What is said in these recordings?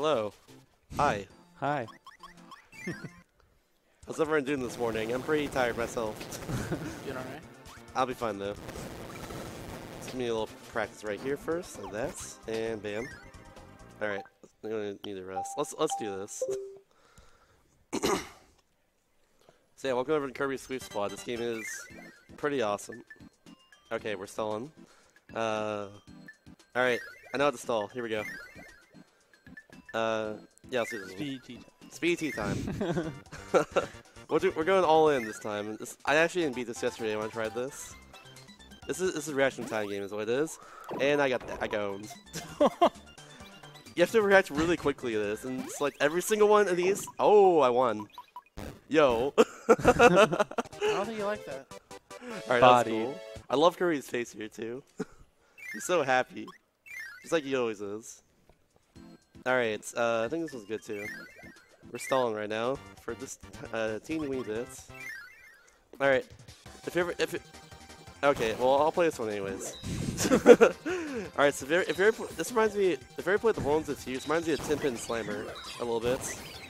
Hello. Hi. Hi. How's everyone doing this morning? I'm pretty tired myself. Doing alright? I'll be fine though. Let's give me a little practice right here first, like that, and bam. All right, I'm gonna need a rest. Let's do this. So yeah, welcome over to Kirby Squeak Squad. This game is pretty awesome. Okay, we're stalling. All right, I know how to stall. Here we go. Yeah, let's do this. Speed tea time. Speed tea time. We're going all in this time. I actually didn't beat this yesterday when I tried this. This is a reaction time game is what it is, and I got owned. You have to react really quickly to this, and it's like every single one of these. Oh, I won. Yo. I don't think you like that. Alright, that's cool. I love Kirby's face here too. He's so happy. Just like he always is. Alright, I think this was good too. We're stalling right now for just teeny weeny bits. Alright. Okay, well I'll play this one anyways. Alright, so this reminds me, if you ever played the ones with you, this reminds me of Tin Slammer a little bit.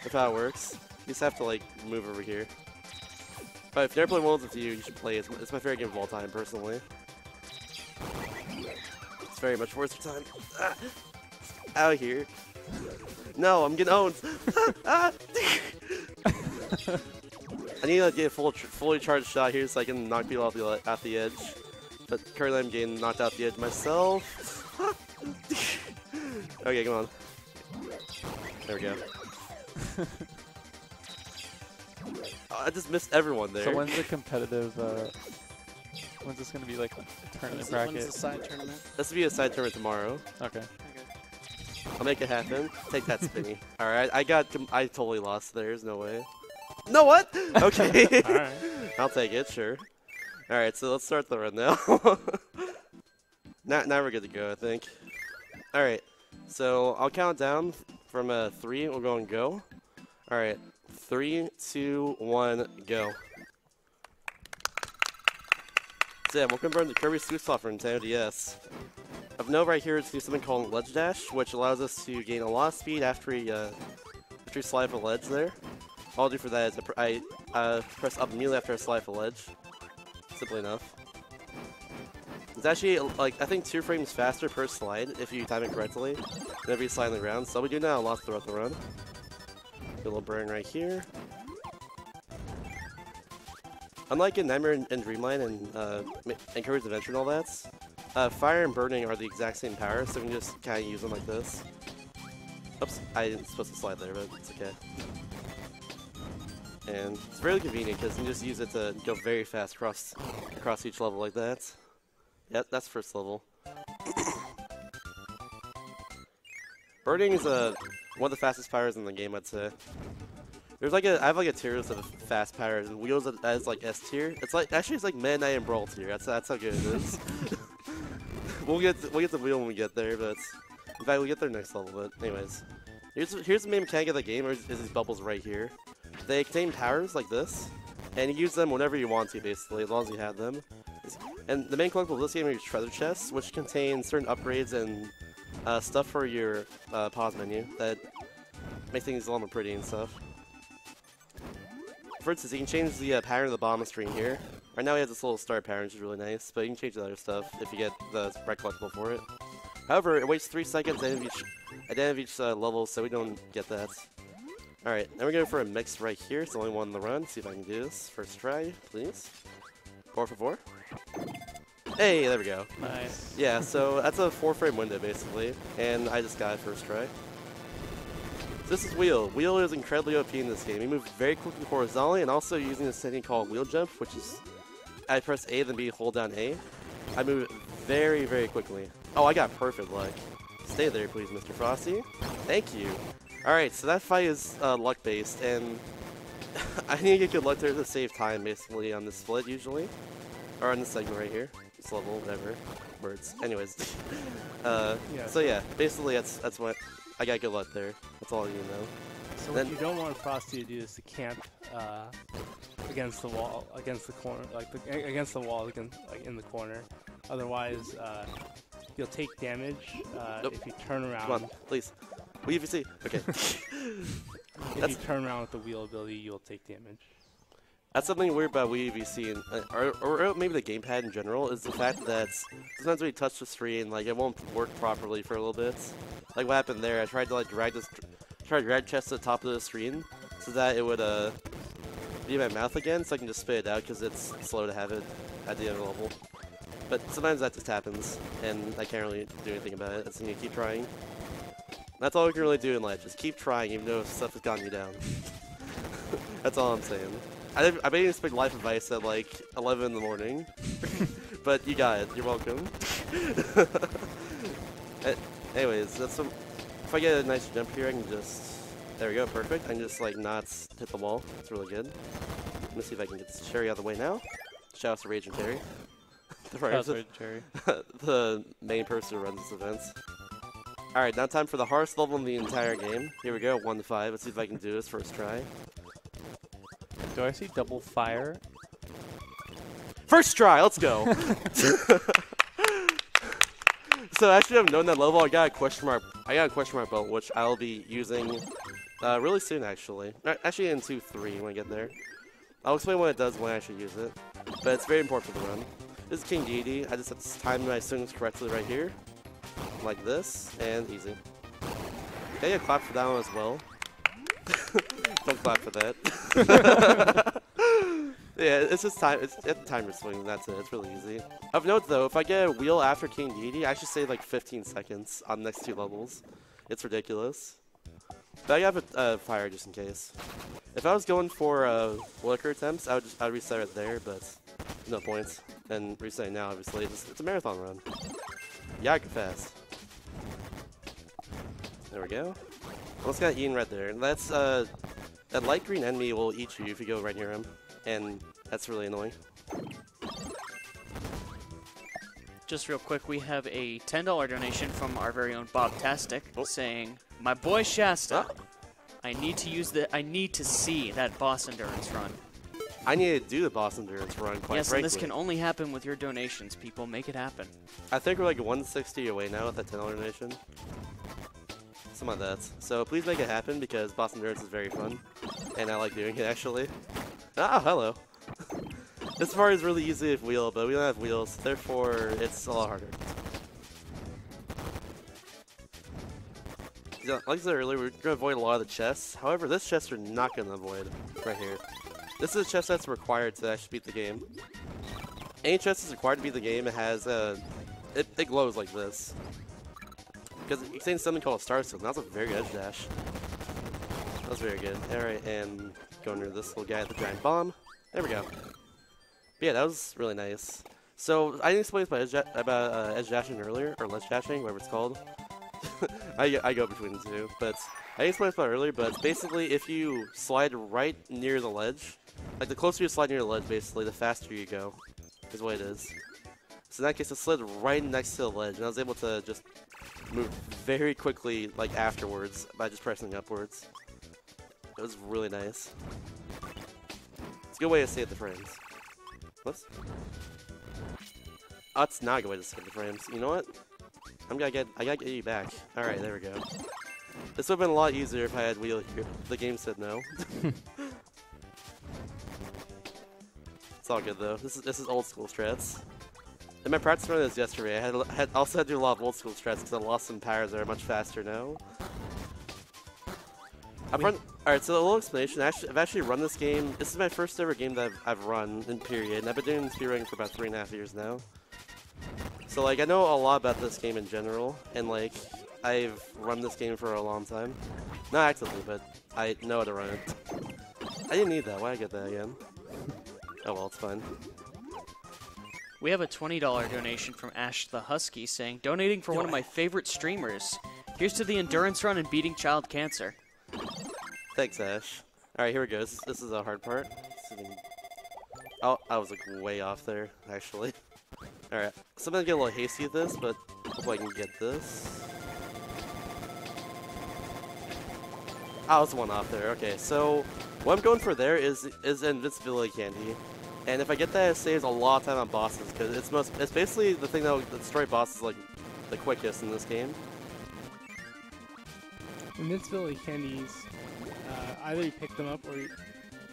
That's how it works. You just have to like move over here. But if you never played Worlds with You, you should play it. It's my favorite game of all time, personally. It's very much worth your time. Out of here. No, I'm getting owned. I need to get a fully charged shot here so I can knock people off the edge. But currently I'm getting knocked off the edge myself. Okay, come on. There we go. Oh, I just missed everyone there. So when's the competitive, when's this going to be like a tournament bracket? When's the side tournament? This will be a side tournament tomorrow. Okay. I'll make it happen. Take that, Spinny. Alright, I totally lost there. There's no way. No, what? Okay. Alright. I'll take it, sure. Alright, so let's start the run now. Now we're good to go, I think. Alright, so I'll count down from 3. We'll go and go. Alright, 3, 2, 1, go. So yeah, welcome to Kirby Squeak Squad for Nintendo DS. Of note right here is to do something called Ledge Dash, which allows us to gain a lot of speed after we slide off a ledge there. All I'll do for that is I press up immediately after I slide off a ledge. Simply enough. It's actually, like, I think 2 frames faster per slide if you time it correctly whenever you slide on the ground. So we do now a lot throughout the run. Get a little burn right here. Unlike in Nightmare and Dreamline and Kirby's Adventure and all that, fire and burning are the exact same power, so we can just kind of use them like this. Oops, I didn't supposed to slide there, but it's okay. And it's really convenient because you can just use it to go very fast across each level like that. Yep, that's first level. Burning is one of the fastest powers in the game, I'd say. There's like I have like a tier list of fast powers, and Wheels as like S tier. It's like it's like Meta Knight and Brawl tier. That's how good it is. we'll get to Wheel when we get there, but in fact we'll get there next level. But anyways, here's the main mechanic of the game. Is these bubbles right here? They contain powers like this, and you use them whenever you want to, basically, as long as you have them. And the main collectible of this game are your treasure chests, which contain certain upgrades and stuff for your pause menu that make things a lot more pretty and stuff. For instance, you can change the pattern of the bottom screen here. Right now we have this little star pattern, which is really nice, but you can change the other stuff if you get the right collectible for it. However, it waits 3 seconds at the end of each level, so we don't get that. Alright, now we're going for a mix right here. It's the only one in the run. See if I can do this. First try, please. 4 for 4. Hey, there we go. Nice. Yeah, so that's a 4-frame window, basically. And I just got it first try. So this is Wheel. Wheel is incredibly OP in this game. He moves very quickly horizontally, and also using this technique called Wheel Jump, which is I press A, then B, hold down A. I move very, very quickly. Oh, I got perfect luck. Stay there, please, Mr. Frosty. Thank you. Alright, so that fight is luck-based, and I need to get good luck there to save time, basically, on this split, usually. Or on this segment right here. This level, whatever. Words. Anyways. Yeah. So yeah, basically that's what... I got good luck there. That's all you know. So what you don't want Frosty to do is to camp against the wall, against the corner, against the wall, like in the corner. Otherwise, you'll take damage Nope. if you turn around. Come on, please. Well, if you see, okay. If you turn around with the wheel ability, you'll take damage. That's something weird about Wii VC and or maybe the gamepad in general is the fact that sometimes when you touch the screen, like it won't work properly for a little bit. Like what happened there, I tried to like drag chest to the top of the screen so that it would be in my mouth again, so I can just spit it out because it's slow to have it at the end of the level. But sometimes that just happens, and I can't really do anything about it. It's need to keep trying. That's all we can really do in life, just keep trying even though stuff has gotten you down. That's all I'm saying. I bet you expect life advice at like 11 in the morning, but you got it. You're welcome. Anyways, that's some. If I get a nice jump here, I can just. There we go, perfect. I can just like not hit the wall. It's really good. Let me see if I can get this cherry out of the way now. Shout out to RagingCherry. The main person who runs this event. Alright, now time for the hardest level in the entire game. Here we go, 1 to 5. Let's see if I can do this first try. Do I see double fire? First try, let's go! So actually, I've known that level. I got a question mark belt, which I'll be using really soon. Actually in 2-3 when I get there. I'll explain what it does when I actually use it, but it's very important for the run. This is King Deity. I just have to time my swings correctly right here, like this, and easy. Okay, I clap for that one as well. Don't clap for that. Yeah, it's just time. It's at the timer swing. That's it. It's really easy. Of note, though, if I get a wheel after King Deity, I should save like 15 seconds on the next 2 levels. It's ridiculous. But I have a fire just in case. If I was going for liquor attempts, I'd reset it there, but no points. And resetting now, obviously, it's a marathon run. Yeah, I go fast. There we go. Almost got eaten right there. And that's that light green enemy will eat you if you go right near him. And that's really annoying. Just real quick, we have a $10 donation from our very own Bob Tastic saying, "My boy Shasta, I need to see that boss endurance run." I need to do the boss endurance run, quite yes, frankly. and this can only happen with your donations, people. Make it happen. I think we're like 160 away now with that $10 donation. Something like that. So please make it happen because boss endurance is very fun. And I like doing it, actually. Ah, hello. This part is really easy with wheel, but we don't have wheels, therefore it's a lot harder. Yeah, like I said earlier, we're going to avoid a lot of the chests. However, this chest we're not going to avoid right here. This is a chest that's required to actually beat the game. Any chest that's required to beat the game, it has it glows like this. Because it contains something called a star stone. That's a very good edge dash. That was very good. Alright, and going near this little guy at the giant bomb. There we go. But yeah, that was really nice. So, I didn't explain this about edge dashing earlier, or ledge dashing, whatever it's called. I go between the two, but I didn't explain this about earlier, but it's basically if you slide right near the ledge, like the closer you slide near the ledge, basically, the faster you go, is what it is. So in that case, I slid right next to the ledge, and I was able to just move very quickly, like afterwards, by just pressing upwards. It was really nice. It's a good way to save the frames. Whoops. Oh, it's not a good way to save the frames. You know what? I gotta get you back. Alright, there we go. This would have been a lot easier if I had wheel here. The game said no. It's all good though. This is old school strats. In my practice run this yesterday, I also had to do a lot of old school strats because I lost some powers that are much faster now. Alright, so a little explanation. I've actually run this game. This is my first ever game that I've run in period, and I've been doing speedrunning for about 3.5 years now. So like I know a lot about this game in general, and like I've run this game for a long time. Not actively, but I know how to run it. I didn't need that. Why did I get that again? Oh well, it's fine. We have a $20 donation from Ash the Husky saying, "Donating for one of my favorite streamers. Here's to the endurance run and beating child cancer." Thanks, Ash. Alright, here we go. This is a hard part. Oh, I was like way off there, actually. Alright, so I'm gonna get a little hasty with this, but hopefully I can get this. I was one off there. Okay, so what I'm going for there is invincibility candy. And if I get that, it saves a lot of time on bosses, because it's basically the thing that will destroy bosses like the quickest in this game. Invincibility candies, either you pick them up or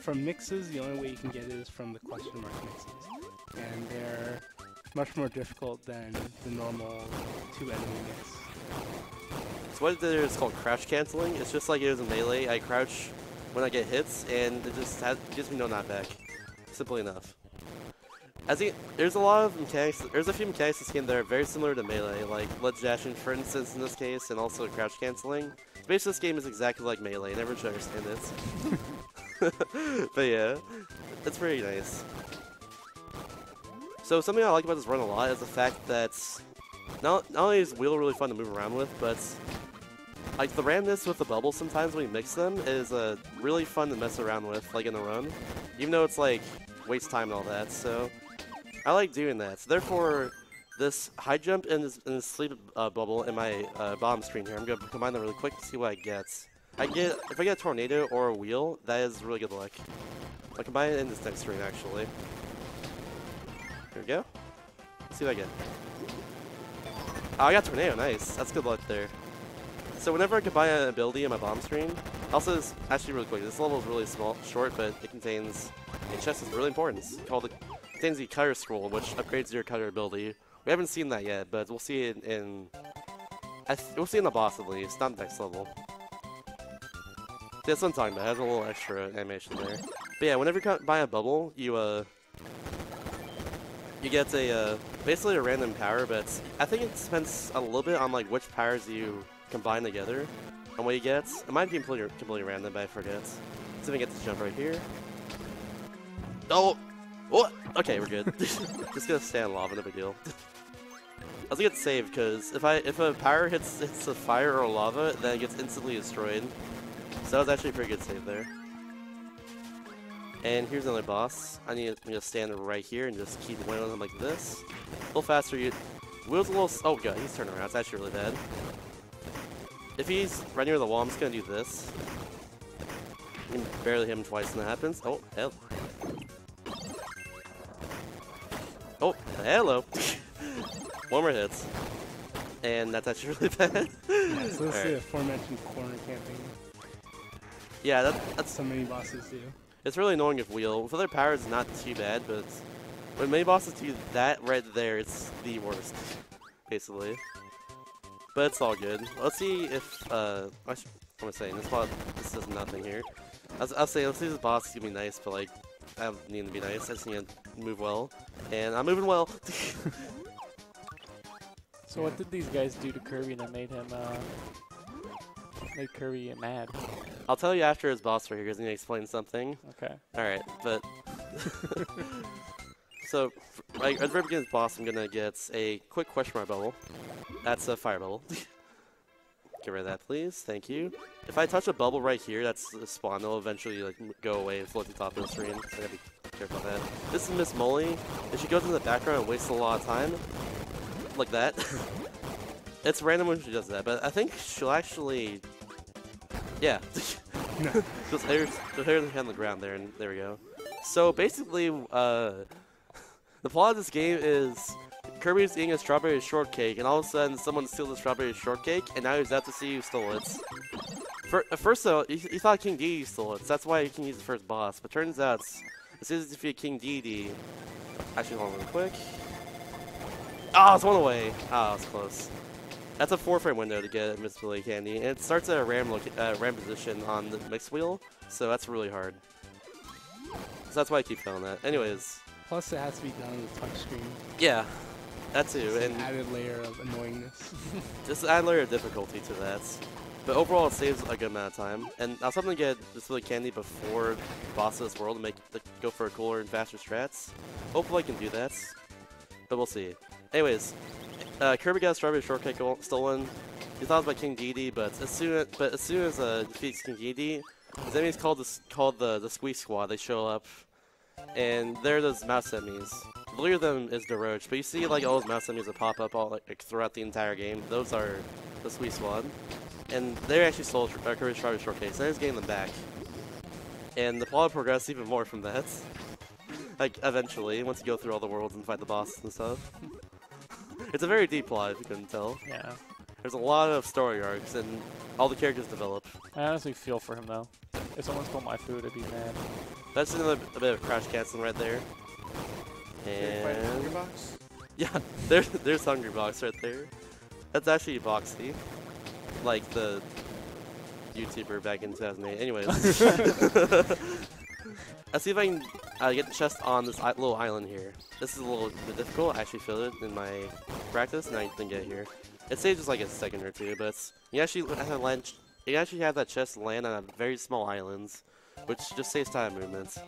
from mixes, the only way you can get it is from the question mark mixes. And they're much more difficult than the normal 2-enemy mix. So what it did is called crouch canceling. It's just like it is in Melee. I crouch when I get hits, and it just gives me no knockback. Simply enough. I think there's a lot of mechanics. There's a few mechanics in this game that are very similar to Melee, like ledge dashing, for instance, in this case, and also crouch canceling. Basically, this game is exactly like Melee. I never should understand it. But yeah, it's pretty nice. So something I like about this run a lot is the fact that not only is Wheel really fun to move around with, but like the randomness with the bubbles sometimes when you mix them is really fun to mess around with, like in the run, even though it's like waste time and all that. So I like doing that. So therefore, this high jump and this sleep bubble in my bottom screen here, I'm gonna combine them really quick to see what I get. If I get a tornado or a wheel, that is really good luck. I'll combine it in this next screen actually. Here we go. Let's see what I get. Oh, I got tornado. Nice. That's good luck there. So whenever I combine an ability in my bomb screen, also this actually really quick. This level is really short, but it contains a chest that's really important. It's called contains the cutter scroll, which upgrades your cutter ability. We haven't seen that yet, but we'll see it we'll see it in the boss at least, not the next level. That's what I'm talking about. It has a little extra animation there. But yeah, whenever you buy a bubble, you get basically a random power, but I think it depends a little bit on like which powers you combine together and what you get. It might be completely random, but I forget. See if I get this jump right here. Oh! What? Okay, we're good. Just gonna stay on lava, no big deal. I was gonna get saved because if a power hits a fire or a lava, then it gets instantly destroyed. So that was actually a pretty good save there. And here's another boss. I'm gonna stand right here and just keep winning him like this. A little faster. Wheel's a little. Oh god, he's turning around. It's actually really bad. If he's right near the wall, I'm just gonna do this. You can barely hit him twice, and that happens. Oh hell. Oh hello. One more hits, and that's actually really bad. Yeah, so this is the aforementioned corner camping. Yeah, that's so many bosses do. It's really annoying if Wheel. With other powers, it's not too bad, but when many bosses do that right there, it's the worst, basically. But it's all good. Let's see if, what am I saying? This does nothing here. I'll say, let's see if this boss is gonna be nice, but like, I don't need to be nice. I just need to move well. And I'm moving well. So what did these guys do to Kirby that made him, made Kirby mad? I'll tell you after his boss right here, because he's gonna explain something. Okay. Alright, but so at the very beginning of the boss, I'm gonna get a quick question mark bubble. That's a fire bubble. Get rid of that, please. Thank you. If I touch a bubble right here, that's a spawn. It'll eventually like go away and float to the top of the screen. So I gotta be careful about that. This is Miss Molly. If she goes in the background and wastes a lot of time, like that. It's random when she does that, but I think she'll actually. Yeah. Just hit her on the ground there, and there we go. So basically, the plot of this game is Kirby's eating a strawberry shortcake, and all of a sudden someone steals the strawberry shortcake, and now he's out to see who stole it. At first though, he thought King Dedede stole it, so that's why King Dedede's the first boss. But turns out, as soon as you defeat King Dedede, actually hold on real quick. Ah, it's one away. Ah, it's close. That's a 4-frame window to get Miss Billy Candy, and it starts at a ram position on the mix wheel, so that's really hard. So that's why I keep failing that. Anyways. Plus, it has to be done on the touchscreen. Yeah, that too. It's and an added layer of annoyingness. Just add a layer of difficulty to that. But overall, it saves a good amount of time. And I was hoping to get Miss Billy Candy before the boss of this world and go for a cooler and faster strats. Hopefully, I can do that. But we'll see. Anyways. Kirby got a strawberry shortcake stolen. He thought it was by King Dedede, but as soon as defeats King Dedede, his enemies called the Squeak Squad. They show up, and they're those mouse enemies. The leader of them is DeRoach, but you see like all those mouse enemies that pop up all like throughout the entire game. Those are the Squeak Squad, and they actually stole Kirby's strawberry shortcake. So he's getting them back, and the plot progresses even more from that. Like eventually, once you go through all the worlds and fight the boss and stuff. It's a very deep plot, if you couldn't tell. Yeah. There's a lot of story arcs, and all the characters develop. I honestly feel for him though. If someone stole my food, I'd be mad. That's another a bit of crouch canceling right there. Fighting Hungry And Box? yeah, there's Hungry Box right there. That's actually Boxy, like the YouTuber back in 2008. Anyways, let's see if I can get the chest on this little island here. This is a little bit difficult. I actually failed it in my practice, and I didn't get here. It saves just like a second or two, but you actually have to land. You actually have that chest land on a very small islands, which just saves time movements.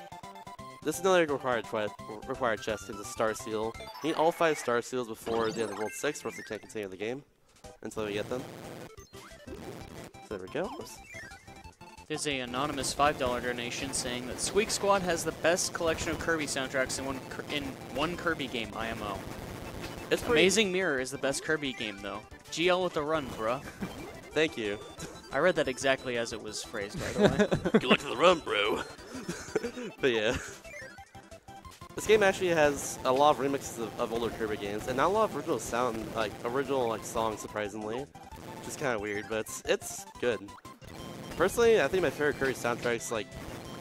This is another required chest is a Star Seal. You need all 5 Star Seals before the end of World 6, or else you can't continue the game until we get them. So there we go. There's a anonymous $5 donation saying that Squeak Squad has the best collection of Kirby soundtracks in one Kirby game, IMO. It's pretty. Amazing Mirror is the best Kirby game, though. GL with the run, bruh. Thank you. I read that exactly as it was phrased, by the way. Good luck to the run, bro. But yeah. This game actually has a lot of remixes of older Kirby games, and not a lot of original songs, surprisingly. Which is kind of weird, but it's good. Personally, I think my favorite Kirby soundtracks, like,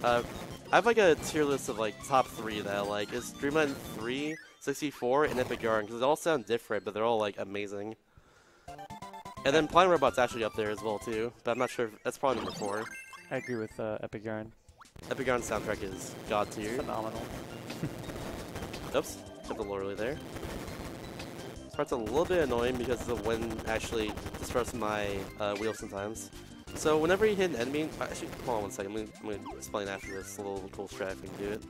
I have like a tier list of like top 3 that I like. It's Dreamland 3, 64, and Epic Yarn, because they all sound different, but they're all like amazing. And then Flying Robot's actually up there as well too, but I'm not sure. That's probably number 4. I agree with Epic Yarn. Epic Yarn's soundtrack is god tier. Phenomenal. Oops, jumped a little early there. This part's a little bit annoying because the wind actually disrupts my wheel sometimes. So whenever you hit an enemy, actually, hold on one second. I'm gonna explain after this. A little cool strat if we can do it.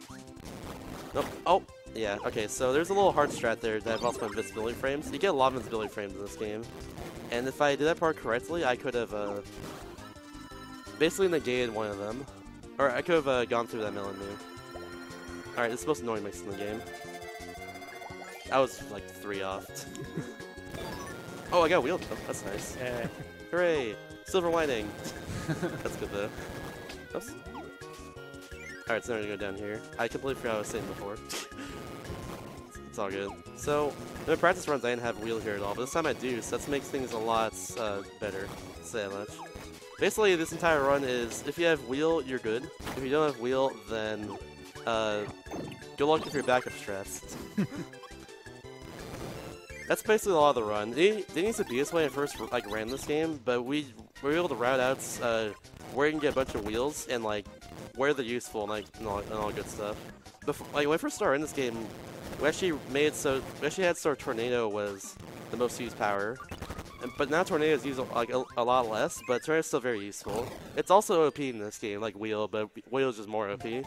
Nope. Oh, yeah. Okay, so there's a little hard strat there that involves my invisibility frames. You get a lot of invisibility frames in this game. And if I did that part correctly, I could have basically negated one of them. Or I could have gone through that melon move. Alright, this is the most annoying mix in the game. I was like 3 off. Oh, I got wheeled though. That's nice. Yeah. Hooray! Silver lining! That's good though. Oops. Alright, so now we're gonna go down here. I completely forgot what I was saying before. It's all good. So, in my practice runs, I didn't have wheel here at all, but this time I do, so that makes things a lot better, to say that much. Basically, this entire run is, if you have wheel, you're good. If you don't have wheel, then, good luck with your backup strats. That's basically a lot of the run. They needs to be this way when I first like ran this game, but we were able to route out where you can get a bunch of wheels and like where they're useful and all good stuff. Before, like when I first started in this game, we actually had Tornado was the most used power, but now Tornado is used like a lot less, but Tornado is still very useful. It's also OP in this game, like Wheel, but Wheel is just more OP. It's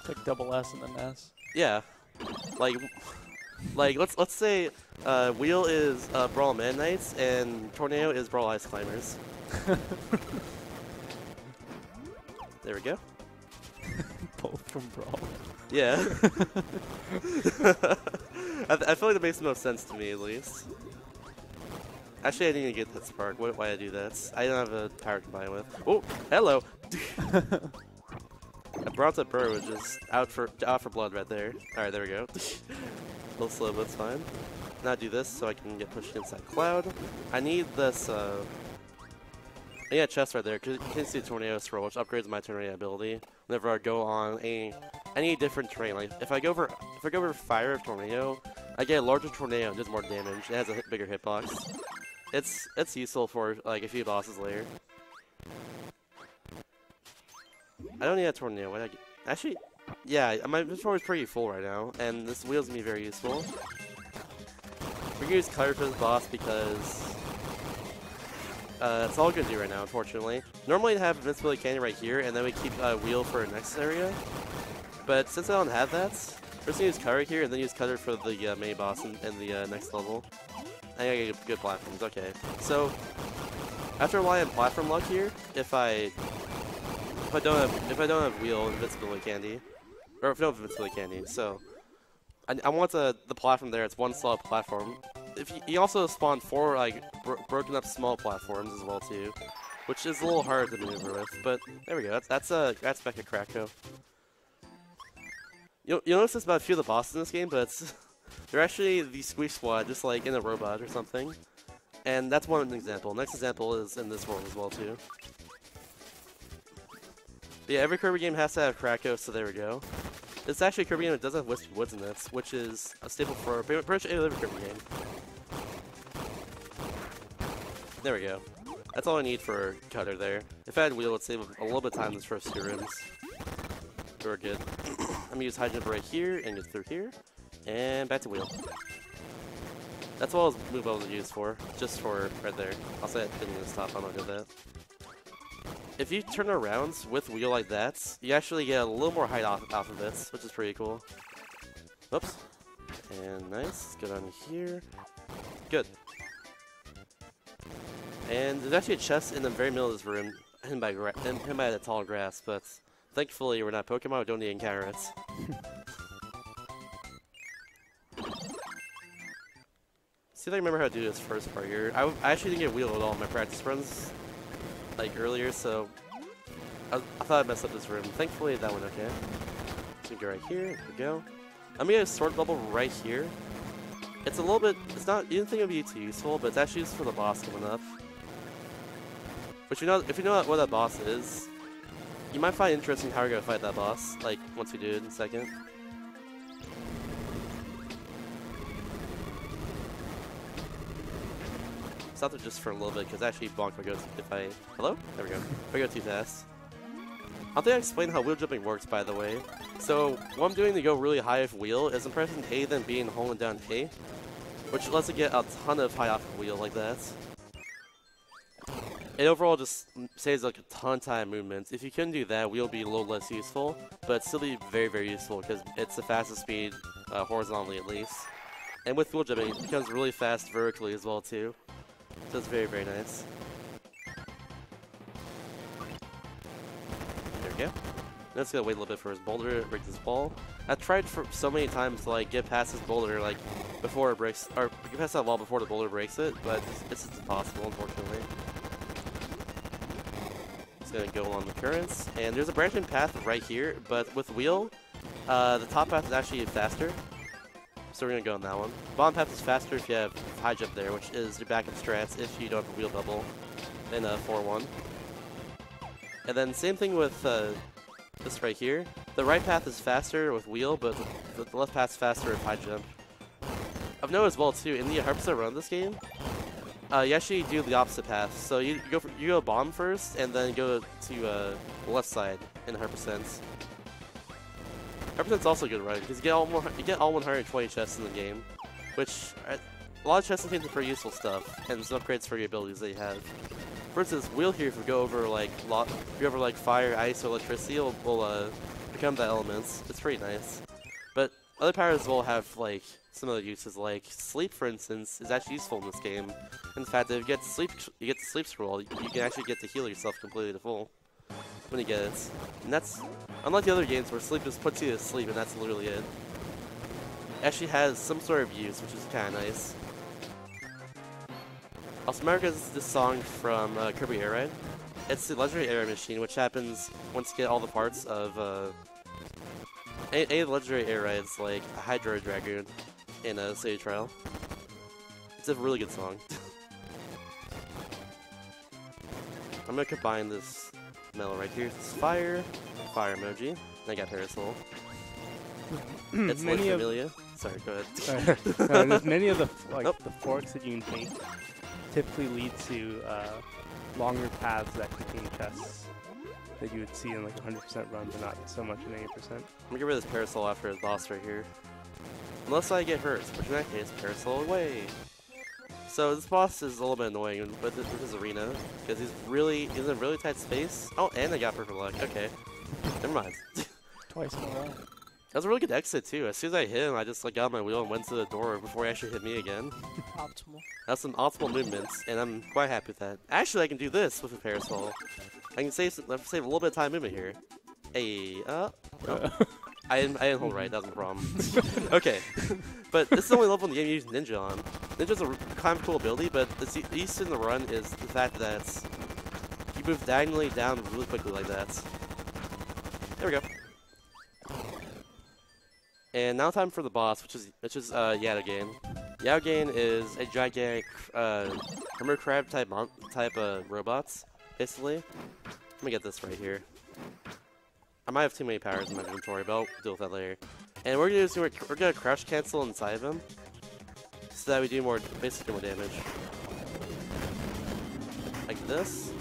like double S and then S. Yeah, like let's say Wheel is Brawl Meta Knights and Tornado is Brawl Ice Climbers. There we go. Both from Brawl. Yeah. I feel like that makes the most sense to me, at least. Actually, I need to get that spark. Why I do that? I don't have a power to combine with. Oh, hello. I brought up Burr, which is out for blood right there. All right, there we go. A little slow, but it's fine. Now do this so I can get pushed inside Cloud. I need this. I need a chest right there because you can see Tornado Scroll, which upgrades my Tornado ability whenever I go on any different terrain. Like if I go over Fire of Tornado, I get a larger Tornado and does more damage. It has a bigger hitbox. It's useful for like a few bosses later. I don't need a Tornado. What did I get? Actually, yeah, my inventory is pretty full right now, and this wheel's gonna be very useful. We're gonna use Cutter for this boss because it's all good to do right now, unfortunately. Normally I'd have Invincibility Candy right here, and then we keep Wheel for the next area. But since I don't have that, we're just gonna use Cutter here, and then use Cutter for the main boss in the next level. I gotta get good platforms, okay. So, after relying on platform luck here, if I don't have Wheel Invincibility Candy, or if I don't have Invincibility Candy, so I want the platform there. It's one solid platform. If you also spawn 4 like broken up small platforms as well too, which is a little hard to maneuver with. But there we go. That's back at Krakow. You'll notice this about a few of the bosses in this game, but they're actually the Squeak Squad, just like in a robot or something. And that's one example. Next example is in this world as well too. But yeah, every Kirby game has to have Krakow, so there we go. It's actually a Kirby game that doesn't have Wispy Woods in it, which is a staple for pretty much every Kirby game. There we go. That's all I need for Cutter there. If I had Wheel, it would save a little bit of time in this first 2 rooms. We're good. I'm gonna use High Jump right here and get through here. And back to Wheel. That's all I was move I was used for. Just for right there. I'll say it didn't even stop, I'm not good at that. If you turn around with Wheel like that, you actually get a little more height off of it, which is pretty cool. Oops. And nice. Go down here. Good. And there's actually a chest in the very middle of this room, hidden by the tall grass, but thankfully we're not Pokemon, we don't need to encounter it. See if I remember how to do this first part here. I actually didn't get Wheel at all in my practice runs, like earlier, so I thought I'd mess up this room. Thankfully that went okay. So go right here, there we go. I'm gonna get a sword bubble right here. It's a little bit, it's not, you didn't think it would be too useful, but it's actually used for the boss coming up. But you know, if you know what that boss is, you might find it interesting how we're gonna fight that boss, like, once we do it in a second. Stop there just for a little bit, because actually bonk if I hello? There we go. If I go too fast. I don't think I explained how wheel jumping works, by the way. So, what I'm doing to go really high with Wheel is I'm pressing A, then B, and holding down A, which lets it get a ton of high off of Wheel like that. It overall just saves like a ton of time movements. If you couldn't do that, Wheel would be a little less useful, but still be very, very useful because it's the fastest speed, horizontally at least. And with wheel jumping, it becomes really fast vertically as well too. So it's very, very nice. There we go. Now it's gonna wait a little bit for his boulder to break this ball. I've tried for so many times to like get past this boulder like before it breaks, or get past that wall before the boulder breaks it, but it's just impossible, unfortunately. It's gonna go along the currents, and there's a branching path right here, but with Wheel, the top path is actually faster, so we're gonna go on that one. Bottom path is faster if you have high jump there, which is your backup strats if you don't have a Wheel bubble in 4-1. And then same thing with this right here. The right path is faster with Wheel, but the left path is faster with high jump. I've noticed as well too, in the 100% run of this game, you actually do the opposite path. So you go bomb first, and then go to the left side in 100%. 100% is also good run because you get all 120 chests in the game, which a lot of chests contain pretty useful stuff and some upgrades for your abilities that you have. For instance, Wheel here, if we go over like fire, ice, or electricity, will become the elements. It's pretty nice. But other powers will have like some other uses, like sleep, for instance, is actually useful in this game. And the fact that if you get the sleep scroll, you can actually get to heal yourself completely to full when you get it. And that's unlike the other games where sleep just puts you to sleep, and that's literally it. It actually has some sort of use, which is kind of nice. Also, remember this song from Kirby Air Ride? It's the legendary air ride machine, which happens once you get all the parts of any of the legendary air rides, like Hydro Dragoon in City Trial. It's a really good song. I'm gonna combine this metal right here. It's fire emoji. And I got Parasol. It's like Amelia. Sorry, go ahead. There's many of the the forks that you can take typically lead to longer paths that contain chests that you would see in like 100% run, but not so much in 80%. I'm gonna get rid of this Parasol after his boss right here. Unless I get hurt, which in that case, Parasol away. So this boss is a little bit annoying with his arena, because he's in a really tight space. Oh, and I got perfect luck. Okay. Never mind. Twice in a row. That was a really good exit too. As soon as I hit him, I just got on my wheel and went to the door before he actually hit me again. Optimal. That's some optimal movements, and I'm quite happy with that. Actually, I can do this with a Parasol. I can save a little bit of time movement here. Hey, no. I didn't hold right, that was a problem. Okay, but this is the only level in the game you use Ninja on. Ninja's a kind of cool ability, but the east in the run is the fact that you move diagonally down really quickly like that. There we go. And now time for the boss, which is Yatagain. Yatagain is a gigantic Remember crab type robots, basically? Let me get this right here. I might have too many powers in my inventory, but I'll deal with that later. And we're gonna crouch cancel inside of him, so that we do more, basically more damage. Like this.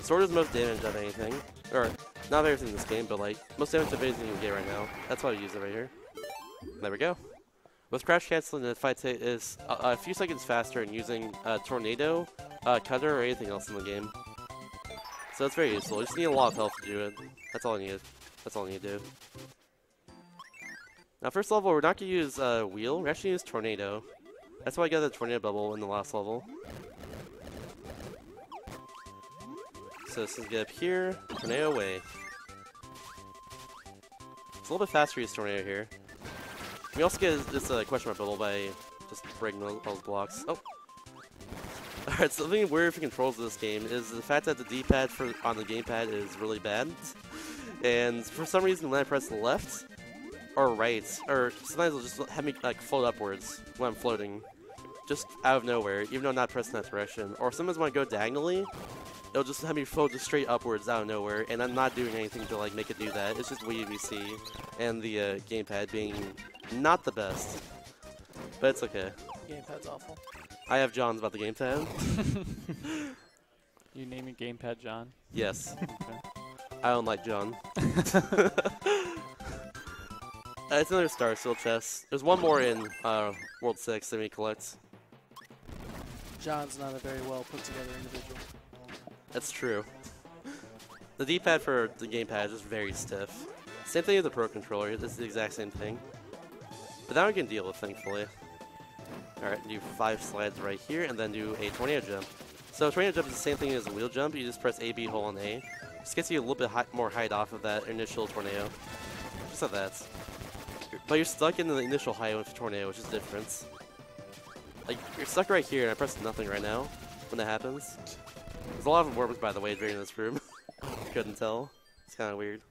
Sword does most damage of anything, or not of everything in this game, but like most damage of anything you can get right now. That's why I use it right here. There we go. With crouch canceling, the fight is a few seconds faster than using tornado, cutter, or anything else in the game. So it's very useful. You just need a lot of health to do it. That's all I need. That's all I need to do. Now, first level, we're not gonna use wheel. We're actually use tornado. That's why I got the tornado bubble in the last level. So this is get up here, tornado away. It's a little bit faster to use tornado here. We also get this question mark bubble by just breaking all those blocks. Oh. Alright, so something weird for controls of this game is the fact that the D-pad on the gamepad is really bad. And for some reason when I press left or right, or sometimes it'll just have me like float upwards when I'm floating. Just out of nowhere, even though I'm not pressing that direction. Or sometimes when I go diagonally, it'll just have me float just straight upwards out of nowhere, and I'm not doing anything to like make it do that. It's just Wii UVC and the gamepad being not the best. But it's okay. Gamepad's awful. I have John's about the gamepad. You name your gamepad John? Yes. Okay. I don't like John. It's another Star Seal chest. There's one more in World 6 that we collect. John's not a very well put together individual. That's true. The D-pad for the gamepad is just very stiff. Same thing with the Pro Controller. It's the exact same thing. But that we can deal with, thankfully. Alright, do 5 slides right here, and then do a tornado jump. So tornado jump is the same thing as a wheel jump. You just press A, B, hold on A. Just gets you a little bit more height off of that initial tornado. Just like that. But you're stuck in the initial height with tornado, which is the difference. Like, you're stuck right here, and I press nothing right now when that happens. There's a lot of worms, by the way, during this room. Couldn't tell. It's kind of weird.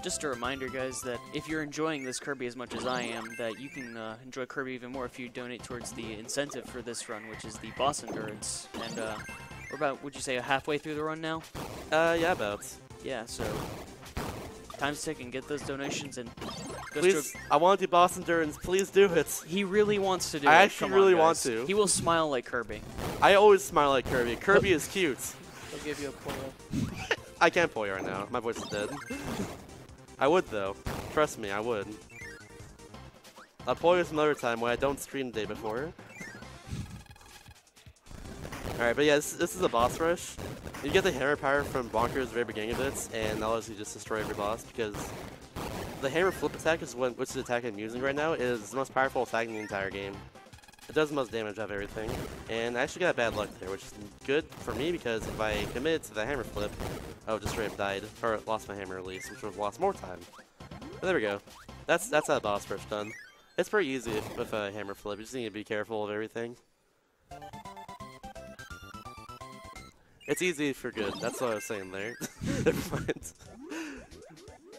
Just a reminder, guys, that if you're enjoying this Kirby as much as I am, that you can enjoy Kirby even more if you donate towards the incentive for this run, which is the boss endurance. And we're about, would you say, halfway through the run now? Yeah, about. Yeah, so time's ticking. Get those donations and please, I want to do boss endurance. Please do it. He really wants to do it. I actually Come on, really guys. want to. He will smile like Kirby. I always smile like Kirby. Kirby is cute. They'll give you a pull-up. I can't pull you right now. My voice is dead. I would, though. Trust me, I would. I'll pull you some other time when I don't stream the day before. Alright, but yeah, this is a boss rush. You get the hammer power from Bonkers at the very beginning of it, and that allows you to just destroy every boss, because the hammer flip attack, which is the attack I'm using right now, is the most powerful attack in the entire game. It does the most damage out of everything, and I actually got bad luck there, which is good for me, because if I committed to the hammer flip, I would just straight up died, or lost my hammer at least, which would have lost more time. But there we go. That's how the boss rush done. It's pretty easy with a hammer flip, you just need to be careful of everything. It's easy for good, that's what I was saying there. Never mind.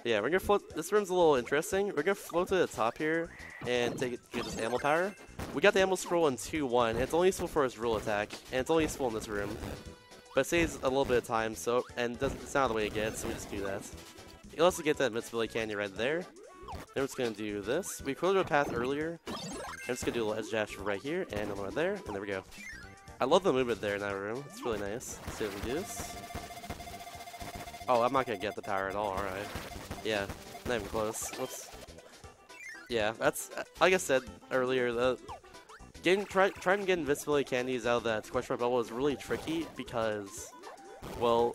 Yeah, we're gonna float. This room's a little interesting. We're gonna float to the top here and get this ammo power. We got the ammo scroll in 2-1, and it's only useful for his rule attack, and it's only useful in this room. But it saves a little bit of time, so it's not the way to get, so we just do that. You'll also get that invincibility candy right there. Then we're just gonna do this. We closed our path earlier. I'm just gonna do a little edge dash right here, and a right there, and there we go. I love the movement there in that room. It's really nice. Let's see what we do this. Oh, I'm not gonna get the power at all, alright. Yeah, not even close. Whoops. Yeah, that's, like I said earlier, trying to get invincibility candies out of that question mark bubble is really tricky because, well,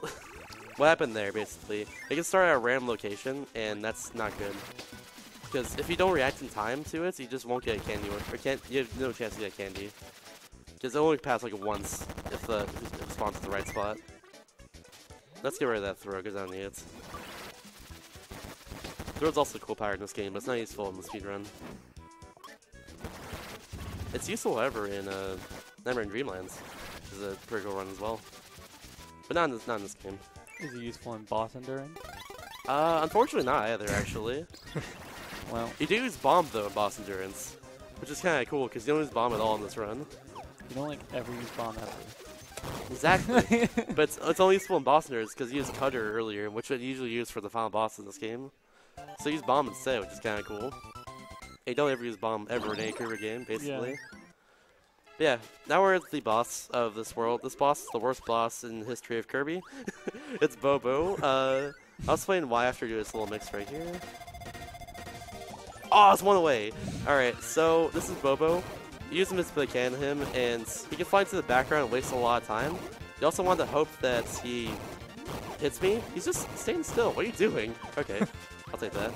what happened there basically? They can start at a random location, and that's not good. Because if you don't react in time to it, you just won't get a candy, you have no chance to get a candy. Because it only pass like once if it spawns at the right spot. Let's get rid of that throw because I don't need it. Throw's also a cool power in this game, but it's not useful in the speedrun. It's useful, however, in Nightmare in Dreamlands, which is a pretty cool run as well. But not in this game. Is it useful in boss endurance? Unfortunately not either, actually. Well, You do use bomb though in boss endurance. which is kind of cool because you don't use bomb at all in this run. You don't like ever use bomb ever. Exactly. But it's only useful in boss nerds because you used Cutter earlier, which I usually use for the final boss in this game. So use bomb instead, which is kind of cool. You don't ever use bomb ever in any Kirby game, basically. Yeah, now we're at the boss of this world. This boss is the worst boss in the history of Kirby. It's Bobo. I'll explain why after I do this little mix right here. Oh, it's one away. Alright, so this is Bobo. You use him to can him, and he can fly into the background and waste a lot of time. You also want to hope that he hits me. He's just staying still. What are you doing? Okay, I'll take that.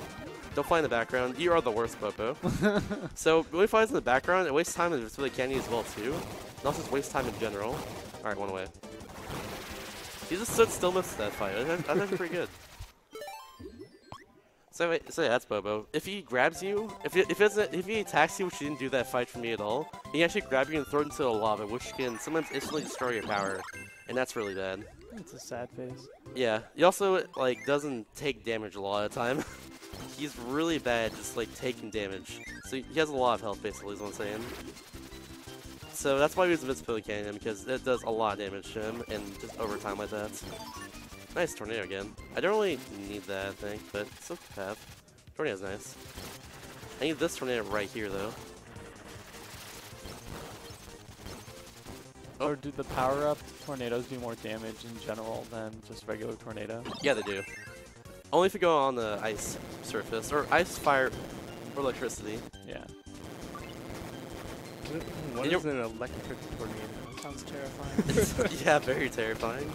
Don't fly in the background. You are the worst, Bobo. So when he flies in the background, it wastes time in the candy as well, too. And also just wastes time in general. Alright, one away. He just stood still most of that fight. That's actually pretty good. So yeah, that's Bobo. If he grabs you, if he attacks you, which he didn't do that fight for me at all, he can actually grab you and throw it into the lava, which can sometimes instantly destroy your power, and that's really bad. It's a sad face. Yeah, he also like doesn't take damage a lot of the time. He's really bad just like taking damage. So he has a lot of health basically is what I'm saying. So that's why we use invincibility cannon him, because it does a lot of damage to him and just over time like that. Nice tornado again. I don't really need that I think, but it's still have. Tornado's nice. I need this tornado right here though. Oh. Or do the power-up tornadoes do more damage in general than just regular tornado? Yeah, they do. Only if you go on the ice surface, or ice, fire, or electricity. Yeah. What is an electric tornado? Sounds terrifying. Yeah, very terrifying.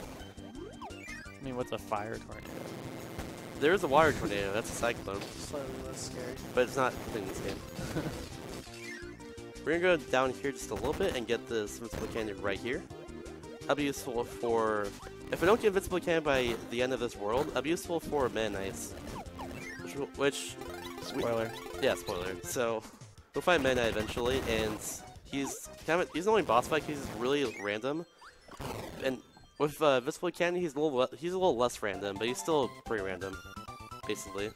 I mean, what's a fire tornado? There is a water tornado, that's a cyclone. Slightly less scary. But it's not in this game. We're gonna go down here just a little bit and get this invincible cannon right here. That'll be useful for... If I don't get invincible cannon by the end of this world, that'll be useful for Meta Knights. Which Spoiler. yeah, spoiler. So, we'll find Meta Knight eventually, and he's the only boss fight because he's really random. And with invincible cannon, he's a little less random, but he's still pretty random, basically.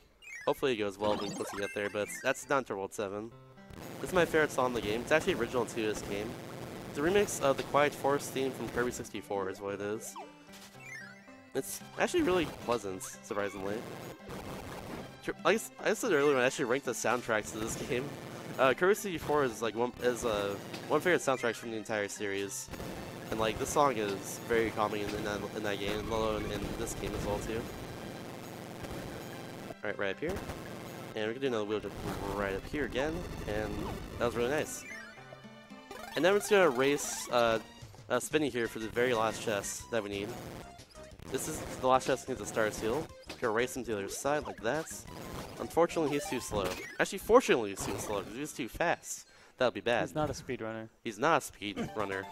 Hopefully it goes well once you get there, but that's down to World 7. This is my favorite song in the game. It's actually original to this game. It's a remix of the Quiet Forest theme from Kirby 64 is what it is. It's actually really pleasant, surprisingly. Like I said earlier, when I actually ranked the soundtracks to this game, Kirby 64 is like one favorite soundtracks from the entire series. And like this song is very calming in that game, let alone in this game as well too. Alright, right up here. And we're gonna do another wheel jump right up here again, and that was really nice. And then we're just gonna race Spinny here for the very last chest that we need. This is the last chest needs a star seal. Gonna race him to the other side like that. Unfortunately, he's too slow. Actually, fortunately, he's too slow because he's too fast. That would be bad. He's not a speedrunner. He's not a speed runner.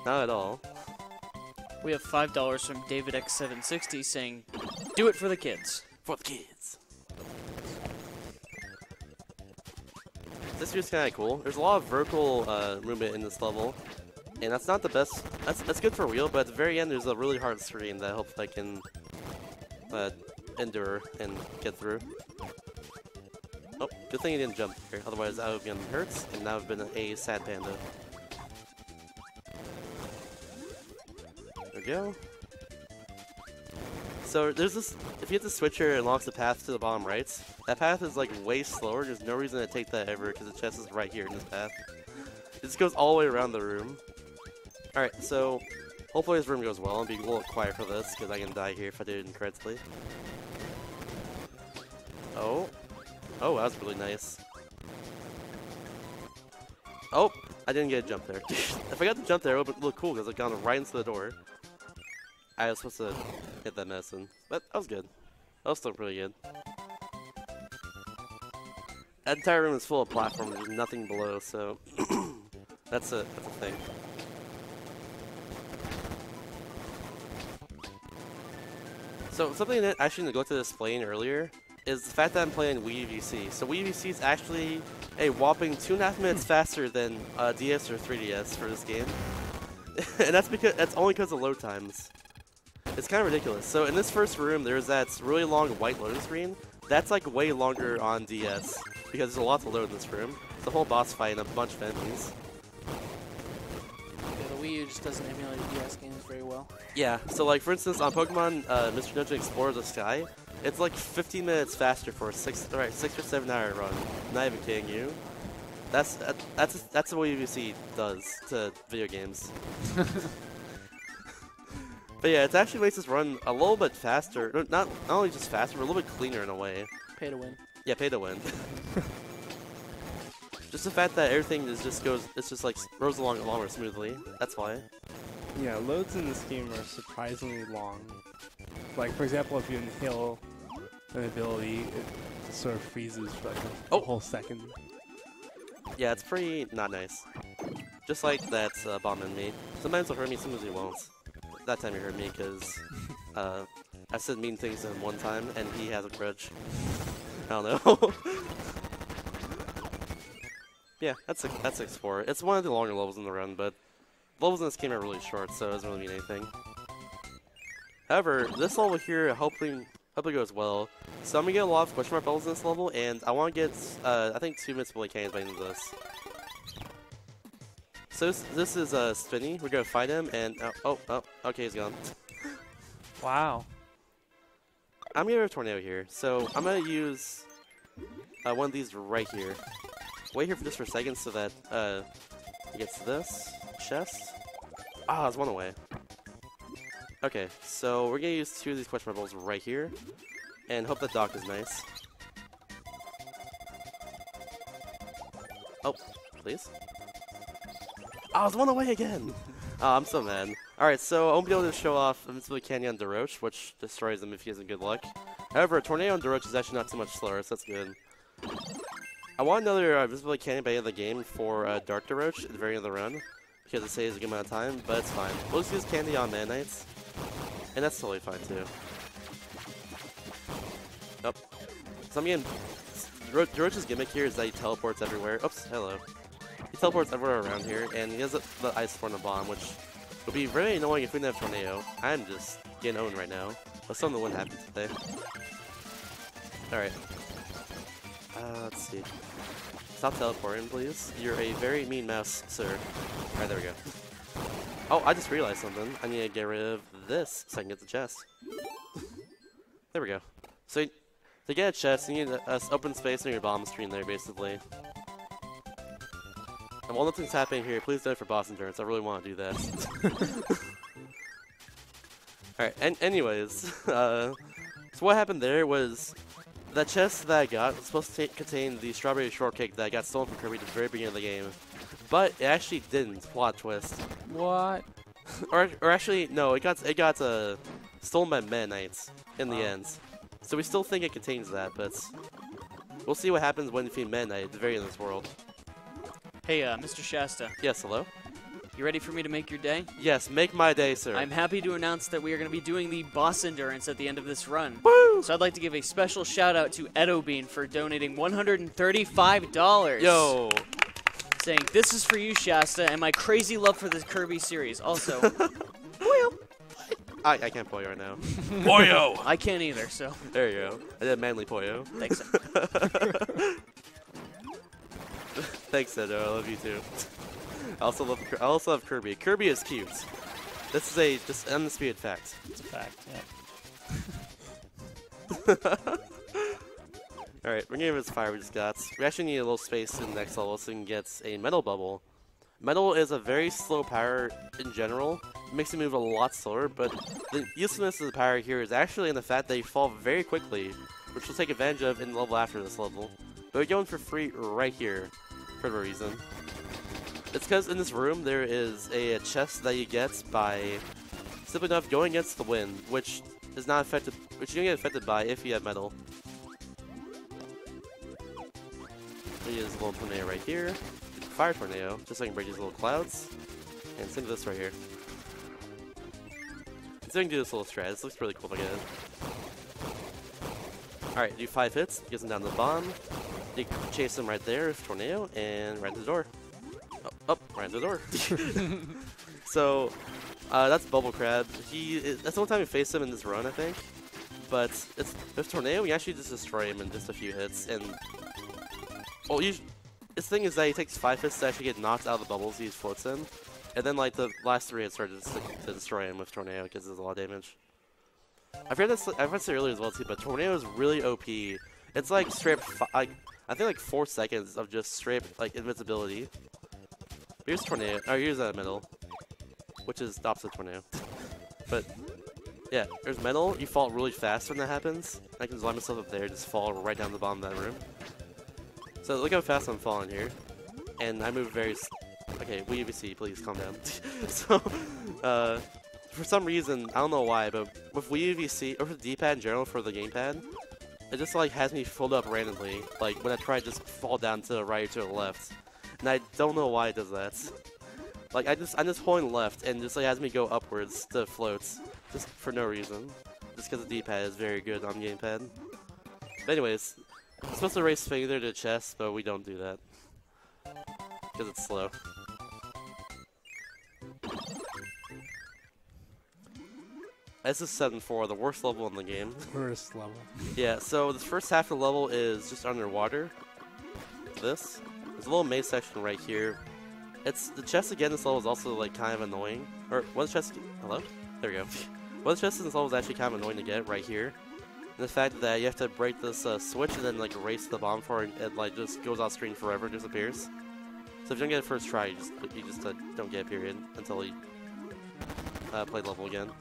Not at all. We have $5 from David X760 saying, "Do it for the kids." For the kids. This is kind of cool. There's a lot of vertical movement in this level, and that's not the best. That's good for wheel, but at the very end there's a really hard screen that I hope I can endure and get through. Oh, good thing he didn't jump here. Otherwise, I would have been hurt, and that would have been a sad panda. There we go. So there's this, if you hit the switcher, it unlocks the path to the bottom right. That path is like way slower, there's no reason to take that ever because the chest is right here in this path. It just goes all the way around the room. Alright, so hopefully this room goes well. I'll be a little quiet for this because I can die here if I do it incorrectly. Oh. Oh, that was really nice. Oh, I didn't get a jump there. If I got the jump there, it would look cool because I've gone right into the door. I was supposed to hit that medicine, but that was good. That was still pretty good. That entire room is full of platforms, there's nothing below, so that's a thing. So something that I actually neglected to explain earlier is the fact that I'm playing Wii VC. So Wii VC is actually a whopping 2.5 minutes faster than DS or 3DS for this game, and that's only because of load times. It's kind of ridiculous. So in this first room, there's that really long white loading screen. That's like way longer on DS because there's a lot to load in this room. It's a whole boss fight and a bunch of enemies. Yeah, the Wii U just doesn't emulate DS games very well. Yeah, so like for instance on Pokemon Mr. Dungeon Explorer the Sky, it's like 15 minutes faster for a 6 or 7 hour run. Not even kidding you. That's what UVC does to video games. But yeah, it actually makes this run a little bit faster. Not only just faster, but a little bit cleaner in a way. Pay to win. Yeah, pay to win. Just the fact that everything is just like rolls along more smoothly. That's why. Yeah, loads in this game are surprisingly long. Like, for example, if you inhale an ability, it sort of freezes for like a whole second. Yeah, it's pretty not nice. Just like that bomb in me. Sometimes he'll hurt me, sometimes he won't. That time he hurt me because I said mean things to him one time and he has a grudge. I don't know. Yeah, that's Explorer. It's one of the longer levels in the run, but levels in this game are really short, so it doesn't really mean anything. However, this level here hopefully goes well. So I'm gonna get a lot of question mark levels in this level, and I want to get I think 2 Mystical Cannons by the end of this. So this is Spinny. We're gonna fight him, and okay, he's gone. Wow. I'm gonna have a tornado here, so I'm gonna use one of these right here. Wait here for just for a second so that he gets this chest. Ah, there's one away. Okay, so we're gonna use 2 of these question marbles right here, and hope that dock is nice. Oh, please. Oh, there's one away again. Oh, I'm so mad. All right, so I won't be able to show off Invincible Canyon on DeRoche, which destroys him if he has good luck. However, a tornado on DeRoche is actually not too much slower, so that's good. I want another Invisible Canyon by the end of the game for Dark DeRoche at the very end of the run, because it saves a good amount of time, but it's fine. We'll just use Candy on Mana Knights, and that's totally fine too. Oh. So I'm getting... DeRoche's gimmick here is that he teleports everywhere. Oops, hello. He teleports everywhere around here, and he has the Ice Form and Bomb, which would be very annoying if we didn't have Tornado. I'm just getting owned right now, but something wouldn't happen today. Alright. Let's see. Stop teleporting, please. You're a very mean mouse, sir. Alright, there we go. Oh, I just realized something. I need to get rid of this so I can get the chest. There we go. So, to get a chest, you need an open space near your bomb screen there, basically. And while nothing's happening here, please do it for boss endurance. I really want to do that. Alright, and anyways, so what happened there was that chest that I got was supposed to contain the strawberry shortcake that I got stolen from Kirby at the very beginning of the game. But it actually didn't. Plot twist. What? or actually, no, it got stolen by Meta Knights in the end. So we still think it contains that, but we'll see what happens when you defeat Meta Knight at the very end of this world. Hey, Mr. Shasta. Yes, hello? You ready for me to make your day? Yes, make my day, sir. I'm happy to announce that we are going to be doing the boss endurance at the end of this run. Woo! So I'd like to give a special shout out to Edobean for donating $135. Yo! Saying, this is for you, Shasta, and my crazy love for the Kirby series. Also, Poyo! I can't Poyo right now. Poyo! I can't either, so. There you go. I did manly Poyo. Thanks. Thanks, Edo. I love you too. I also love Kirby. Kirby is cute. This is a just undisputed fact. It's a fact, yeah. Alright, we're gonna give this fire we just got. We actually need a little space in the next level so we can get a metal bubble. Metal is a very slow power in general. It makes it move a lot slower, but the usefulness of the power here is actually in the fact that you fall very quickly, which we'll take advantage of in the level after this level. But we're going for free right here, for whatever reason. It's because in this room there is a chest that you get by simply enough going against the wind, which is not affected, which you don't get affected by if you have metal. So use a little tornado right here, fire tornado, just so I can break these little clouds, and send this right here. So I can do this little strat. This looks really cool if I get it. Alright, do 5 hits, gets him down to the bomb. You can chase him right there with tornado, and right to the door. Right to the door. So, that's Bubble Crab. That's the only time we face him in this run, I think. But with Tornado, we actually just destroy him in just a few hits. And well, it's his thing is that he takes 5 hits to actually get knocked out of the bubbles he floats in, and then like the last 3 hits start to destroy him with Tornado because it does a lot of damage. I forgot to say earlier as well too, but Tornado is really OP. It's like straight I think like 4 seconds of just straight like invincibility. Here's Tornado, or here's Metal, which is the opposite of Tornado. But yeah, there's Metal. You fall really fast when that happens. I can just line myself up there, just fall right down the bottom of that room. So look how fast I'm falling here, and I move very. Okay, WeUVC, please calm down. So, for some reason, I don't know why, but with WeUVC or with the D-pad in general for the gamepad, it just like has me fold up randomly, like when I try to just fall down to the right or to the left, and I don't know why it does that. Like I'm just holding left and just like has me go upwards to floats, just for no reason, just because the D-pad is very good on gamepad. But anyways, I'm supposed to race finger to chest, but we don't do that because it's slow. This is 7-4, the worst level in the game. Worst level. Yeah, so this first half of the level is just underwater. There's a little maze section right here. The chest again this level is also like kind of annoying. Or one of the chests. Hello? There we go. One of the chests in this level is actually kind of annoying to get right here. And the fact that you have to break this switch and then like race to the bomb for it, and like just goes off screen forever, disappears. So if you don't get it first try, you just don't get it, period, until you play the level again.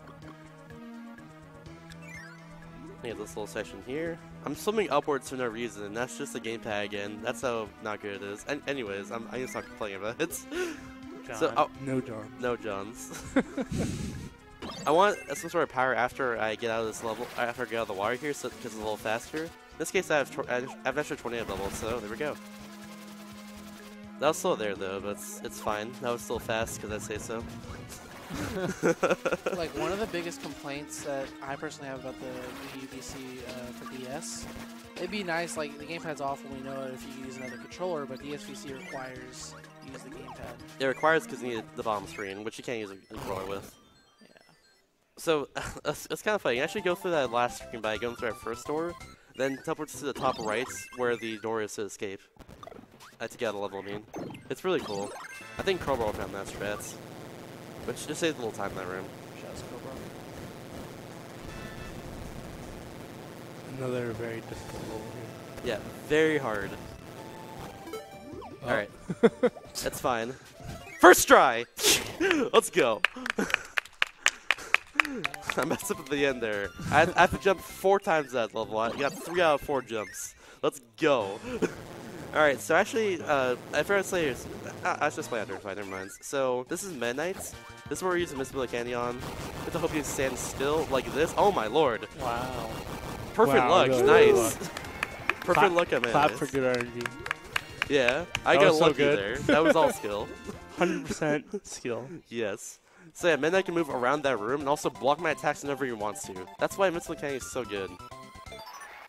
Yeah, this little section here. I'm swimming upwards for no reason, and that's just the gamepad again. That's how not good it is. And anyways, I'm gonna stop complaining about it. John. So, No John. no Johns. I want some sort of power after I get out of this level, after I get out of the water here, so because it's a little faster. In this case, I have an extra tornado bubble, so there we go. That was still there though, but it's fine. That was still fast because I say so. Like, one of the biggest complaints that I personally have about the UVC for DS, it'd be nice, like, the gamepad's awful, we know it if you use another controller, but the SVC requires you use the gamepad. It requires because you need the bottom screen, which you can't use a controller with. Yeah. So, it's kind of funny. You actually go through that last screen by going through that first door, then upwards to the top right, where the door is to escape. To get out of the level, I mean. It's really cool. I think Cobra will found that strats. Which just saves a little time in that room. Shouts Cobra. Another very difficult level here. Yeah, very hard. Oh. Alright. That's fine. First try! Let's go! I messed up at the end there. I have to jump 4 times that level. I got 3 out of 4 jumps. Let's go! Alright, so actually, I forgot to say, I should just play after, fine, never mind. So, this is Midnight. This is where we use Invisibility Candy on. You have to hope you stand still like this. Oh my lord! Wow. Perfect Wow, luck, good nice! luck. Perfect luck, I mean. Clap for good RNG. Yeah, I That got was so lucky good. there. That was all skill. 100% skill. Yes. So yeah, Midnight can move around that room and also block my attacks whenever he wants to. That's why Invisibility Candy is so good.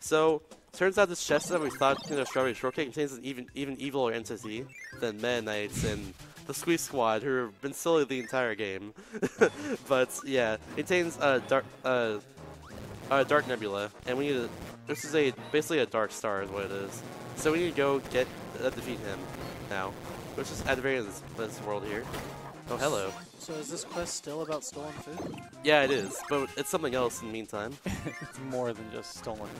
So, turns out this chest that we thought Strawberry Shortcake contains an even eviler entity than Meta Knights and the Squeak Squad, who have been silly the entire game. But yeah, it contains Dark Nebula, and we need to. This is basically a Dark Star, is what it is. So we need to go defeat him now, which is at the very end of this world here. Oh, hello. So is this quest still about stolen food? Yeah, it is, but it's something else in the meantime. It's more than just stolen.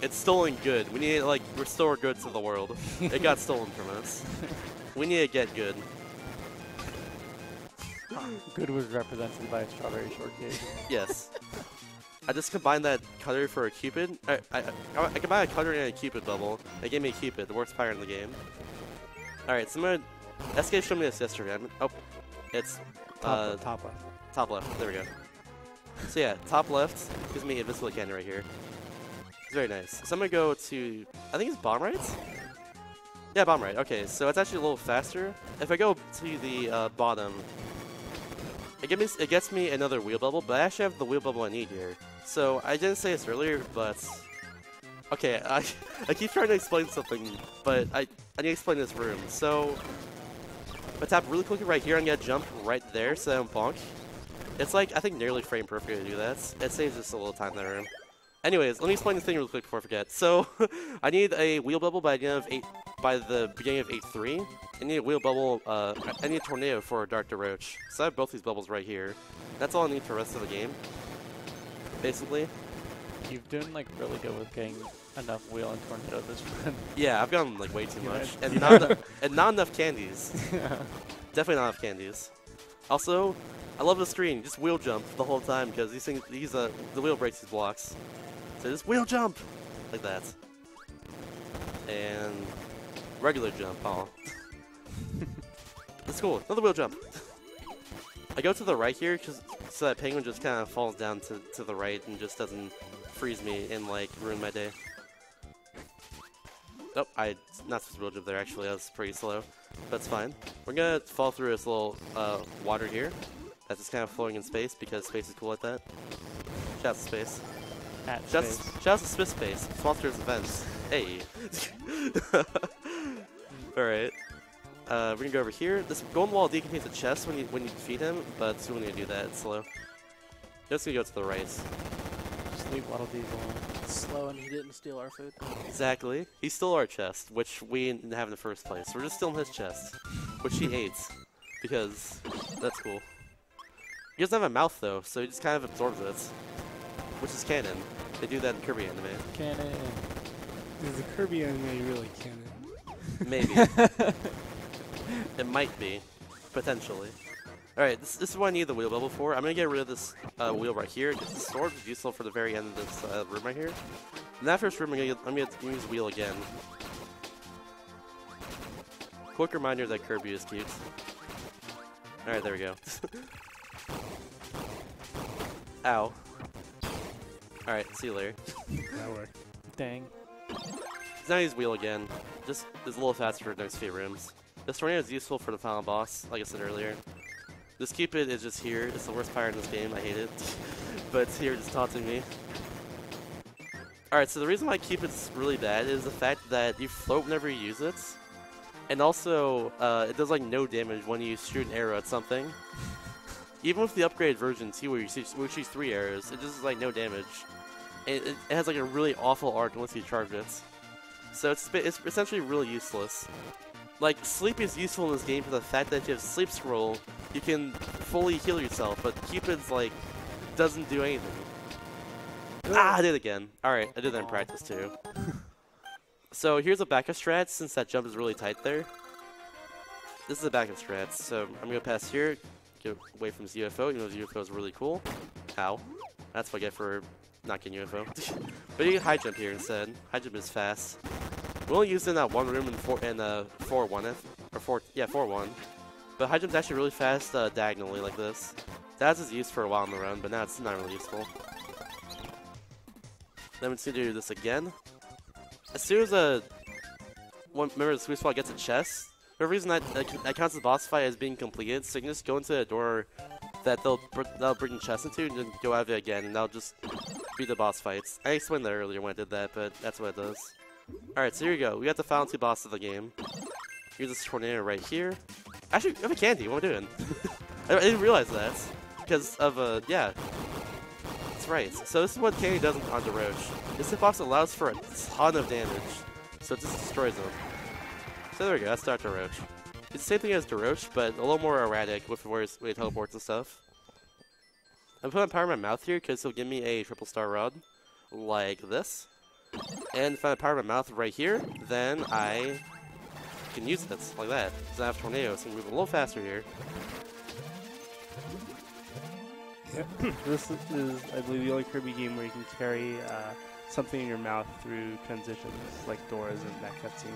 It's stolen good. We need to, like, restore good to the world. It got stolen from us. We need to get good. Good was represented by a strawberry shortcake. Yes. I just combined that cutter for a Cupid. I combined a cutter and a Cupid bubble. It gave me a Cupid, the worst pirate in the game. Alright, so I'm gonna... SK showed me this yesterday. It's... Top left. Top left. There we go. So yeah, top left gives me Invisibility Candy right here. It's very nice. So I'm gonna go to... I think it's bomb right? Yeah, bomb right. Okay, so it's actually a little faster. If I go to the bottom... It gets me another wheel bubble, but I actually have the wheel bubble I need here. So, I didn't say this earlier, but... Okay, I keep trying to explain something, but I need to explain this room. So, if I tap really quickly right here, I'm going to jump right there so I don't bonk. It's like, I think nearly frame perfect to do that. It saves just a little time in that room. Anyways, let me explain the thing real quick before I forget. So, I need a wheel bubble by the beginning of 8-3. I need a wheel bubble, I need a tornado for a Dark Roach. So I have both these bubbles right here. That's all I need for the rest of the game. Basically. You've done like really good with getting enough wheel and tornado this run. Yeah, I've gotten like way too Yeah. much. And not enough candies. Definitely not enough candies. Also, I love the screen. Just wheel jump the whole time because these things, the wheel breaks these blocks. So just wheel jump like that. And regular jump, oh. That's cool. Another wheel jump. I go to the right here so that penguin just kind of falls down to the right and just doesn't freeze me and like ruin my day. Oh, I not supposed to wheel jump there actually. That was pretty slow. That's fine. We're gonna fall through this little water here. That's just kind of floating in space because space is cool like that. Shout out to space. Shout out to Space. Sponsors events. Hey. Alright. We're gonna go over here. This golden wall decontains a chest when you defeat him, but soon when you do that, it's slow. Just gonna go to the right. Just leave Waddle Dee alone. It's slow and he didn't steal our food. Exactly. He stole our chest, which we didn't have in the first place. We're just stealing his chest, which he ate, because that's cool. He doesn't have a mouth though, so he just kind of absorbs it, which is canon. They do that in Kirby anime. Canon. Is the Kirby anime really canon? Maybe. It might be, potentially. Alright, this is what I need the wheel bubble for. I'm gonna get rid of this wheel right here. This sword is useful for the very end of this room right here. In that first room, I'm gonna use wheel again. Quick reminder that Kirby is cute. Alright, there we go. Ow. Alright, see you later. That worked. Dang. Now use wheel again. Just is a little faster for the next few rooms. This tornado is useful for the final boss, like I said earlier. This Cupid is just here. It's the worst pirate in this game. I hate it. But it's here just taunting me. Alright, so the reason why Cupid's really bad is the fact that you float whenever you use it. And also, it does like no damage when you shoot an arrow at something. Even with the upgraded version too, where you shoot 3 arrows, it does like no damage. It has like a really awful arc unless you charge it. So it's essentially really useless. Like, sleep is useful in this game for the fact that if you have sleep scroll, you can fully heal yourself, but Cupid's like, doesn't do anything. Ah, I did it again. Alright, I did that in practice too. So here's a backup strat, since that jump is really tight there. This is a backup strat, so I'm gonna pass here, get away from this UFO, even though this UFO is really cool. Ow. That's what I get for not getting UFO. But you can high jump here instead. High jump is fast. We only used it in that one room in 4-1, yeah, 4-1. But high jump's actually really fast diagonally like this. That was used for a while in the run, but now it's not really useful. Then we're just gonna do this again. As soon as one member of the sweet spot gets a chest, for whatever reason that counts the boss fight as being completed, so you can just go into a door that they'll bring the chest into and then go out of it again, and that'll just be the boss fights. I explained that earlier when I did that, but that's what it does. Alright, so here we go. We got the final 2 bosses of the game. Here's this tornado right here. Actually, we have a candy. What am I doing? I didn't realize that. Because of, yeah. That's right. So this is what candy does on the Roach. This hitbox allows for a ton of damage. So it just destroys them. So there we go. That's Dr. Roach. It's the same thing as Roach, but a little more erratic with where he teleports and stuff. I'm putting power in my mouth here because he'll give me a triple star rod. Like this. And if I power my mouth right here, then I can use it like that. Because I have tornadoes, so I can move a little faster here. Yeah. This is, I believe, the only Kirby game where you can carry something in your mouth through transitions, like doors and that cutscene.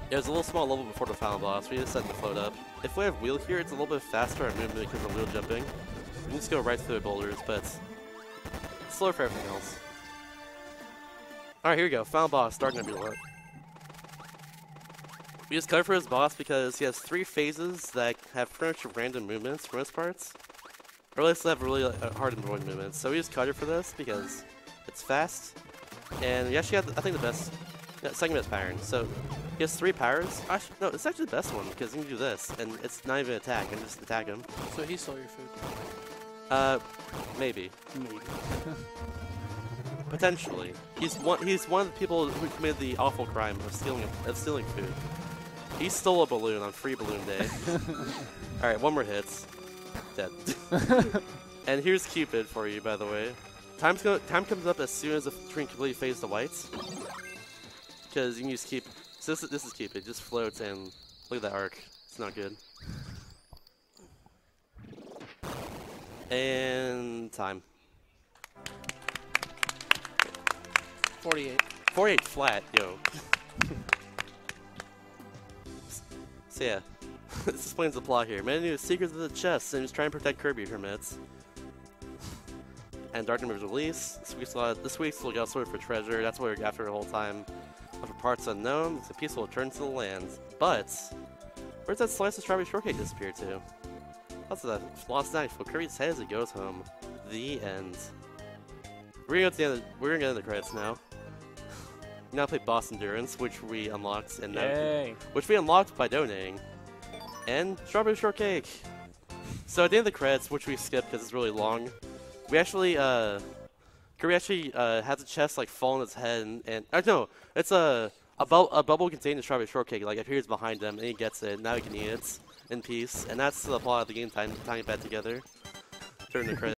Yeah, there's a little small level before the final boss. We just set the float up. If we have wheel here, it's a little bit faster at movement because of wheel jumping. We can just go right through the boulders, but it's slower for everything else. Alright, here we go. Final boss, Dark Nebula. We just covered for his boss because he has 3 phases that have pretty much random movements for most parts. Or at least they have really hard and annoying movements. So we just cut it for this because it's fast. And we actually have, I think, the best, second best pattern. So he has 3 powers. Actually, no, it's actually the best one because you can do this. And it's not even attack, and just attack him. So he stole your food. Maybe. Maybe. Potentially. He's one of the people who committed the awful crime of stealing food. He stole a balloon on Free Balloon Day. Alright, one more hit. Dead. And here's Cupid for you, by the way. Time comes up as soon as the screen completely fades to white. Because you can use Cupid. So this is Cupid. It just floats and look at that arc. It's not good. And time. 48. 48 flat, yo. So yeah, this explains the plot here. Man knew the secrets of the chest and was trying to protect Kirby from it. And Dark Numbers release. This week's will go sort for treasure. That's what we're after the whole time. But for parts unknown, it's a peaceful return to the land. But where's that slice of strawberry shortcake disappear to? That's a lost night for Kirby's head as he goes home. The end. We're gonna get into the credits now. We now play Boss Endurance, which we unlocked which we unlocked by donating. And Strawberry Shortcake. So at the end of the credits, which we skipped because it's really long, we actually Kirby actually has a chest like fall on his head and no, it's a bubble containing the Strawberry Shortcake like appears behind him and he gets it. Now he can eat it in peace, and that's the plot of the game. Tying it back together during the credits.